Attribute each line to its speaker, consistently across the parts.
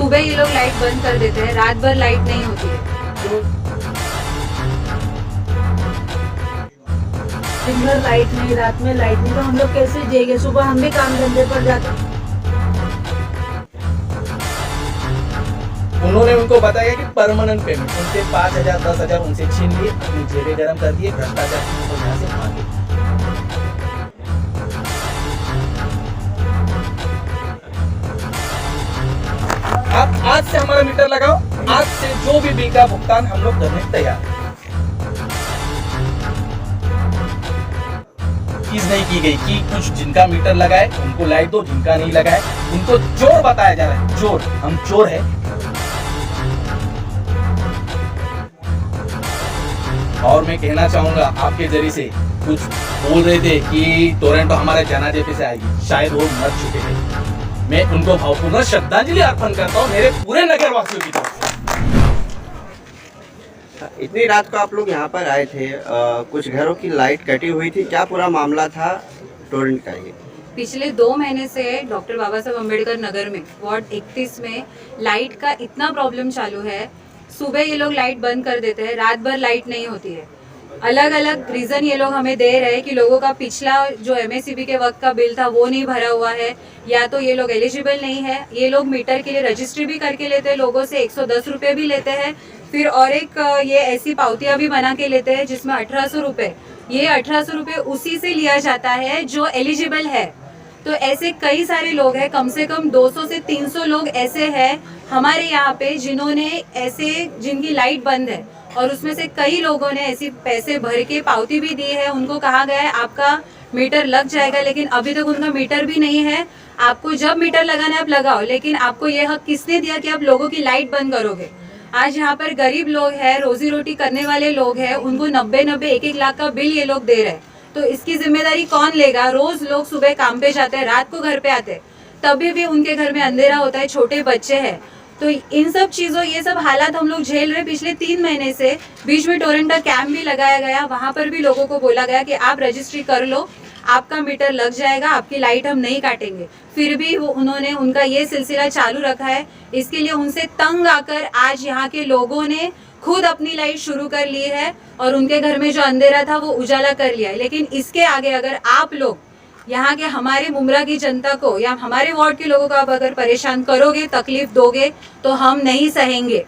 Speaker 1: सुबह ये लोग लाइट बंद कर देते हैं, रात भर लाइट नहीं होती है।
Speaker 2: दिन भर लाइट नहीं, रात में लाइट नहीं, तो हम लोग कैसे जिएंगे? सुबह हम भी काम धंधे पर जाते हैं।
Speaker 3: उन्होंने उनको बताया कि परमानेंट पेमेंट, उनसे 5,000 10,000 उनसे छीन लिए, अपनी जेबें गर्म कर दिए, भ्रष्टाचार की और यहाँ से भागे। आप आज से हमारा मीटर लगाओ, आज से जो भी बिल का भुगतान हम लोग करने तैयार हैं। चीज नहीं की गई कि कुछ जिनका मीटर लगाए उनको लाइट दो, जिनका नहीं लगाए उनको चोर बताया जा रहा है। चोर, हम चोर है। और मैं कहना चाहूंगा आपके जरिए से, कुछ बोल रहे थे कि टोरंटो हमारे जनाजे पे से आएगी, शायद वो मर चुके हैं। मैं उनको भावपूर्ण श्रद्धांजलि अर्पण करता हूँ मेरे पूरे नगर वासियों की तरफ से।
Speaker 4: इतनी रात को आप लोग यहाँ पर आए थे, कुछ घरों की लाइट कटी हुई थी, क्या पूरा मामला था टोरेंट का? ये
Speaker 1: पिछले 2 महीने से डॉक्टर बाबा साहब अम्बेडकर नगर में वार्ड 31 में लाइट का इतना प्रॉब्लम चालू है। सुबह ये लोग लाइट बंद कर देते हैं, रात भर लाइट नहीं होती है। अलग अलग रीजन ये लोग हमें दे रहे हैं कि लोगों का पिछला जो एमएससीबी के वक्त का बिल था वो नहीं भरा हुआ है, या तो ये लोग एलिजिबल नहीं है। ये लोग मीटर के लिए रजिस्ट्री भी करके लेते हैं, लोगों से 110 रुपये भी लेते हैं। फिर और एक ये ऐसी पावतियां भी बना के लेते हैं जिसमें 1800 रुपये, ये 1800 रुपये उसी से लिया जाता है जो एलिजिबल है। तो ऐसे कई सारे लोग हैं, कम से कम 200 से 300 लोग ऐसे हैं हमारे यहाँ पे जिन्होंने ऐसे, जिनकी लाइट बंद है, और उसमें से कई लोगों ने ऐसी पैसे भर के पावती भी दी है। उनको कहा गया है आपका मीटर लग जाएगा, लेकिन अभी तक उनका मीटर भी नहीं है। आपको जब मीटर लगाना है आप लगाओ, लेकिन आपको ये हक किसने दिया कि आप लोगों की लाइट बंद करोगे? आज यहाँ पर गरीब लोग हैं, रोजी रोटी करने वाले लोग हैं, उनको 90-90 1-1 लाख का बिल ये लोग दे रहे हैं। तो इसकी जिम्मेदारी कौन लेगा? रोज लोग सुबह काम पे जाते हैं, रात को घर पे आते हैं, तभी भी उनके घर में अंधेरा होता है, छोटे बच्चे हैं। तो इन सब चीजों, ये सब हालात हम लोग झेल रहे पिछले 3 महीने से। बीच में टोरंट का कैंप भी लगाया गया, वहां पर भी लोगों को बोला गया कि आप रजिस्ट्री कर लो, आपका मीटर लग जाएगा, आपकी लाइट हम नहीं काटेंगे। फिर भी उन्होंने उनका ये सिलसिला चालू रखा है। इसके लिए उनसे तंग आकर आज यहाँ के लोगों ने खुद अपनी लाइट शुरू कर ली है और उनके घर में जो अंधेरा था वो उजाला कर लिया है। लेकिन इसके आगे अगर आप लोग यहाँ के हमारे मुमरा की जनता को या हमारे वार्ड के लोगों को आप अगर परेशान करोगे, तकलीफ दोगे, तो हम नहीं सहेंगे।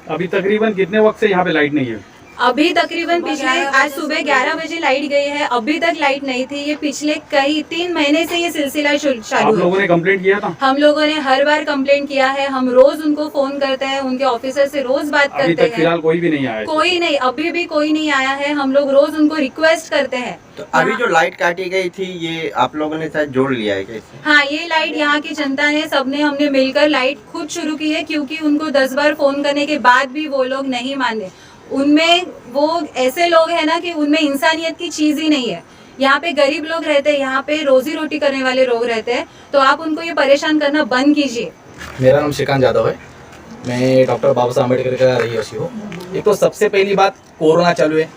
Speaker 5: अभी तकरीबन कितने वक्त से यहाँ पे लाइट नहीं है?
Speaker 1: अभी तकरीबन पिछले आज सुबह 11 बजे लाइट गई है, अभी तक लाइट नहीं थी। ये पिछले कई 3 महीने से ये सिलसिला चालू
Speaker 5: आप
Speaker 1: है।
Speaker 5: लोगों ने कंप्लेंट किया था?
Speaker 1: हम लोगों ने हर बार कंप्लेंट किया है, हम रोज उनको फोन करते हैं, उनके ऑफिसर से रोज बात
Speaker 5: अभी
Speaker 1: करते
Speaker 5: तक
Speaker 1: हैं।
Speaker 5: फिलहाल कोई भी नहीं आया है?
Speaker 1: कोई नहीं, अभी भी कोई नहीं आया है। हम लोग रोज उनको रिक्वेस्ट करते हैं।
Speaker 4: तो अभी जो लाइट काटी गई थी, ये आप लोगों ने शायद जोड़ लिया है कैसे?
Speaker 1: हाँ, ये लाइट यहाँ की जनता ने, सबने, हमने मिलकर लाइट खुद शुरू की है, क्योंकि उनको 10 बार फोन करने के बाद भी वो लोग नहीं माने। उनमें वो ऐसे लोग हैं ना कि उनमें इंसानियत की चीज ही नहीं है। यहाँ पे गरीब लोग रहते हैं, यहाँ पे रोजी रोटी करने वाले लोग रहते हैं, तो आप उनको ये परेशान करना बंद कीजिए।
Speaker 3: मेरा नाम श्रीकांत यादव है, मैं डॉक्टर बाबा साहब अम्बेडकर का रहिवासी हूँ। एक तो सबसे पहली बात, कोरोना चालू है,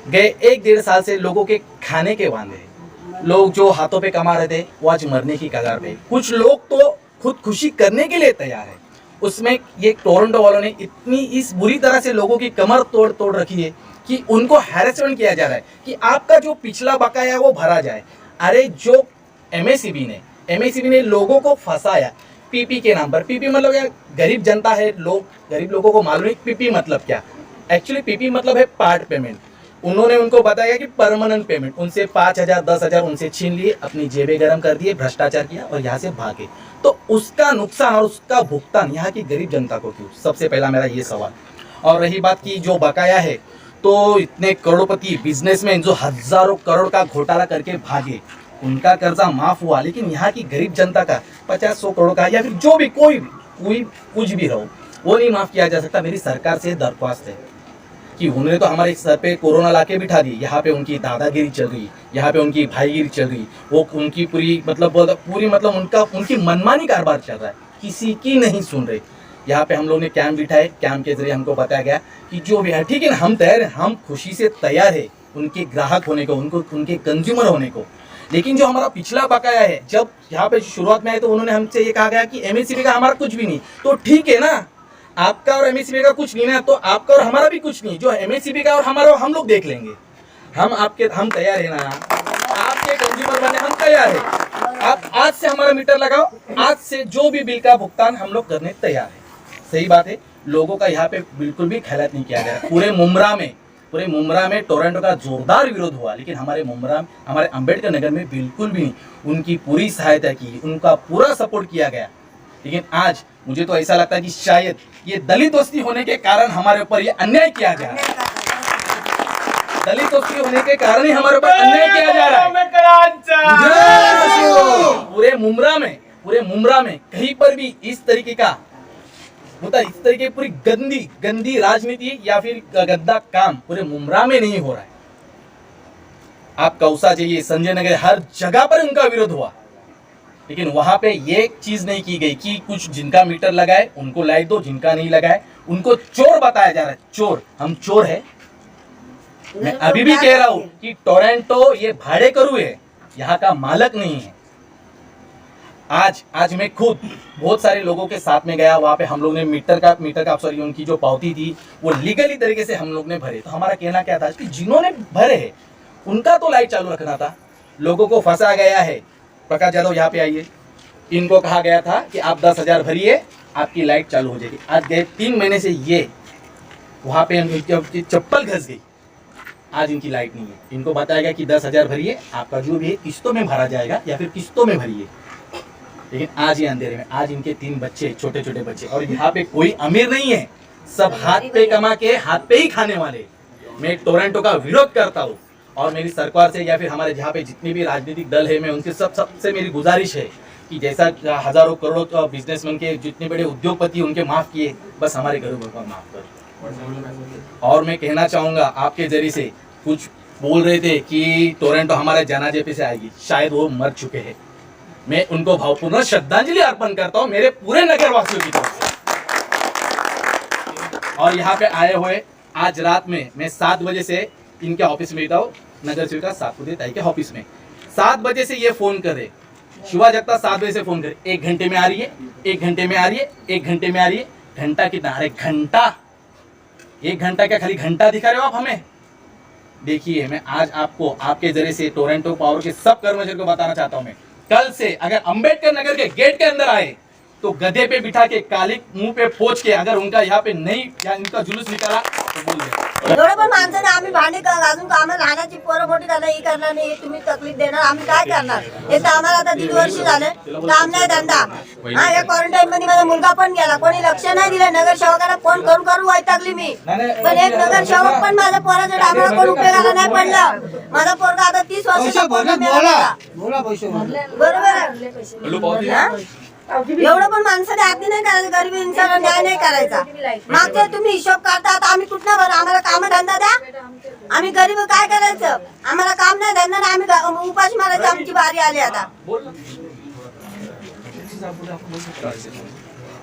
Speaker 3: गए 1-1.5 साल से लोगों के खाने के वांदे हैं। लोग जो हाथों पे कमा रहे थे वो आज मरने की कगार पे। कुछ लोग तो खुदकुशी करने के लिए तैयार है। उसमें ये टोरंटो वालों ने इतनी इस बुरी तरह से लोगों की कमर तोड़ रखी है कि उनको हैरेसमेंट किया जा रहा है कि आपका जो पिछला बकाया है वो भरा जाए। अरे जो एमएससीबी ने लोगों को फंसाया पीपी के नाम पर। पीपी मतलब क्या? गरीब जनता है, गरीब लोगों को मालूम नहीं पीपी मतलब क्या। एक्चुअली पीपी मतलब है पार्ट पेमेंट। उन्होंने उनको बताया कि परमानेंट पेमेंट, उनसे 5,000 10,000 उनसे छीन लिए, अपनी जेबें गर्म कर दिए, भ्रष्टाचार किया और यहाँ से भागे। तो उसका नुकसान और उसका भुगतान यहाँ की गरीब जनता को क्यों? सबसे पहला मेरा ये सवाल। और रही बात की जो बकाया है, तो इतने करोड़पति बिजनेसमैन जो हजारों करोड़ का घोटाला करके भागे, उनका कर्जा माफ हुआ, लेकिन यहाँ की गरीब जनता का 50-100 करोड़ का या फिर जो भी कोई कुछ भी रहो, वो नहीं माफ किया जा सकता। मेरी सरकार से दरख्वास्त है कि उन्होंने तो हमारे सर पे कोरोना लाके बिठा दी, यहाँ पे उनकी दादागिरी चल रही, यहाँ पे उनकी भाईगिरी चल रही, वो उनकी पूरी उनकी मनमानी कारोबार चल रहा है, किसी की नहीं सुन रहे। यहाँ पे हम लोग ने कैंप बिठाए, कैंप के जरिए हमको बताया गया कि जो भी है ठीक है ना, हम तैयार हैं, हम खुशी से तैयार है उनके ग्राहक होने को, उनके कंज्यूमर होने को। लेकिन जो हमारा पिछला बकाया है, जब यहाँ पे शुरुआत में आए तो उन्होंने हमसे ये कहा गया कि एमएससीबी का हमारा कुछ भी नहीं। तो ठीक है ना, आपका और एमएससीबी का कुछ नहीं ना, तो आपका और हमारा भी कुछ नहीं। जो एमएससीबी का और हमारा हम लोग देख लेंगे। हम तैयार है ना, आपके कंज्यूमर बनने हम तैयार है। आप आज से हमारा मीटर लगाओ, आज से जो भी बिल का भुगतान हम लोग करने तैयार है। सही बात है, लोगों का यहाँ पे बिल्कुल भी ख्याल नहीं किया गया। पूरे मुंब्रा में टोरंटो का जोरदार विरोध हुआ, लेकिन हमारे अंबेडकर नगर में बिल्कुल भी नहीं। उनकी पूरी सहायता की, उनका पूरा सपोर्ट किया गया। लेकिन आज मुझे तो ऐसा लगता है कि शायद ये दलित बस्ती होने के कारण हमारे ऊपर ये अन्याय किया जा रहा है। दलित बस्ती होने के कारण ही हमारे ऊपर अन्याय किया जा रहा है। पूरे मुंब्रा में कहीं पर भी इस तरीके का इस तरीके की पूरी गंदी राजनीति या फिर गद्दा काम पूरे मुंब्रा में नहीं हो रहा है। आप कौसा चाहिए, संजय नगर, हर जगह पर उनका विरोध हुआ, लेकिन वहां पे ये चीज नहीं की गई कि कुछ जिनका मीटर लगाए उनको लाइट दो, जिनका नहीं लगाए उनको चोर बताया जा रहा है। चोर, हम चोर है। मैं अभी भी कह रहा हूं कि टोरंटो ये भाड़े करू है, यहाँ का मालक नहीं है। आज मैं खुद बहुत सारे लोगों के साथ में गया, वहां पे हम लोग ने मीटर का सॉरी उनकी जो पावती थी वो लीगली तरीके से हम लोग ने भरे। तो हमारा कहना क्या था कि जिन्होंने भरे है उनका तो लाइट चालू रखना था। लोगों को फंसा गया है। प्रकाश यादव यहाँ पे आइए, इनको कहा गया था कि आप 10,000 भरिए, आपकी लाइट चालू हो जाएगी। आज गए 3 महीने से ये वहां पे इनकी चप्पल घस गई, आज इनकी लाइट नहीं है। इनको बताया गया कि 10,000 भरिए, आपका जो भी है किस्तों में भरा जाएगा या फिर किस्तों में भरिए। लेकिन आज ये अंधेरे में, आज इनके 3 बच्चे, छोटे छोटे बच्चे, और यहाँ पे कोई अमीर नहीं है, सब हाथ पे कमा के हाथ पे ही खाने वाले। मैं टोरंटो का विरोध करता हूँ और मेरी सरकार से या फिर हमारे जहाँ पे जितने भी राजनीतिक दल है, मैं उनके सबसे मेरी गुजारिश है कि जैसा हजारों करोड़ों बिजनेसमैन के जितने बड़े उद्योगपति उनके माफ किए, बस हमारे गरीबों को माफ करो। और मैं कहना चाहूंगा आपके जरिए से, कुछ बोल रहे थे कि टोरंटो हमारे जनाजे पे से आएगी, शायद वो मर चुके हैं। मैं उनको भावपूर्ण श्रद्धांजलि अर्पण करता हूं मेरे पूरे नगर वासियों की तरफ से। और यहाँ पे आए हुए आज रात में मैं 7 बजे से इनके ऑफिस में था, नगर सेविका सातपुते ताई के ऑफिस में 7 बजे से ये फोन करे, शिवा जगताप 7 बजे से फोन करे, 1 घंटे में आ रही है, 1 घंटे में आ रही है, 1 घंटे में आ रही है। घंटा कितना? अरे घंटा, 1 घंटा क्या खाली घंटा दिखा रहे हो आप हमें? देखिए, मैं आज आपको आपके जरिए से टोरंटो पावर के सब कर्मचारियों को बताना चाहता हूं, मैं कल से अगर अंबेडकर नगर के गेट के अंदर आए तो गधे पे बिठा के, काली मुंह पे पोंछ के, अगर उनका यहाँ पे नहीं या इनका जुलूस निकाला तो बोल दे।
Speaker 6: एवढं पण माणसाने आम्ही भांडे घालून आम्हाला लहानाची पोरं मोठी करणार, ही करणार नाही, तुम्ही तकलीफ देणार, आम्ही काय करणार? एक तर आम्हाला आता 1.5 वर्ष झाले, काम नाही, धंदा। हा, या क्वारंटाईन मध्ये माझा मुलगा पण गेला, कोणी लक्ष नाही दिलं। नगरसेवकाला फोन करून वैतागली मी, पण एक नगरसेवक पण माझ्या पोराच्या आम्हाला कोण उपयोगाला नाही पडलं। माझा पोरगा आता 30 वर्षाचा पोरगा मेला। बरोबर आहे? एवढं पण माणसाने आज्ञा नाही करायचं, गरीब इंसाला न्याय नाही करायचा। मागच्या तुम्ही हिशोब करता, आता आम्ही कुठनं भरू? आम्हाला काम धंदा द्या, आम्ही गरीब काय करायचं? आम्हाला काम नाही, धंदा नाही, आम्ही उपास मारायचं, आमची बारी आली आता।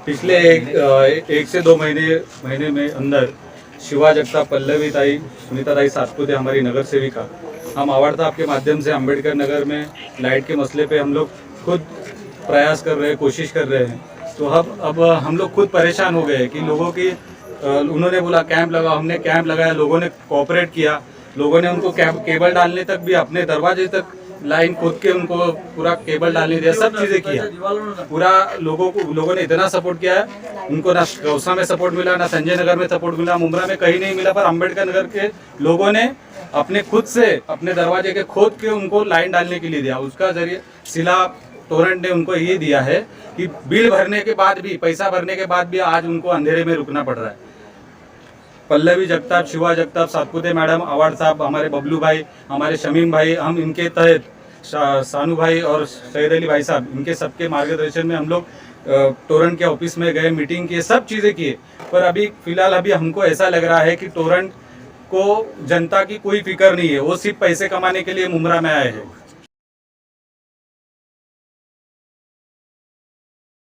Speaker 5: पिछले एक से 2 महीने में अंदर शिवा जगताप, पल्लवी ताई, सुनीता ताई सातपुते, हमारी नगर सेविका, हम आवाड़ता आपके माध्यम से अंबेडकर नगर में लाइट के मसले पे हम लोग खुद प्रयास कर रहे हैं, कोशिश कर रहे हैं। तो अब हम लोग खुद परेशान हो गए कि लोगों की, उन्होंने बोला कैंप लगाओ, हमने कैंप लगाया, लोगों ने कोऑपरेट किया, लोगों ने उनको केबल डालने तक भी अपने दरवाजे तक लाइन खोद के उनको पूरा केबल डालने दिया, सब चीज़ें किया। पूरा लोगों ने इतना सपोर्ट किया है, उनको ना कौसा में सपोर्ट मिला, ना संजय नगर में सपोर्ट मिला, मुंब्रा में कहीं नहीं मिला, पर अंबेडकर नगर के लोगों ने अपने खुद से अपने दरवाजे के खोद के उनको लाइन डालने के लिए दिया। उसका जरिए सिला टोरंट ने उनको ये दिया है कि बिल भरने के बाद भी, पैसा भरने के बाद भी आज उनको अंधेरे में रुकना पड़ रहा है। पल्लवी जगताप, शिवा जगताप, सातपुते मैडम, अवार्ड साहब, हमारे बबलू भाई, हमारे शमीम भाई, हम इनके तहत सानू भाई और सैयद अली भाई साहब, इनके सबके मार्गदर्शन में हम लोग टोरंट के ऑफिस में गए, मीटिंग किए, सब चीज़ें किए। पर अभी फिलहाल हमको ऐसा लग रहा है कि टोरंट को जनता की कोई फिक्र नहीं है, वो सिर्फ पैसे कमाने के लिए मुंब्रा में आए हैं।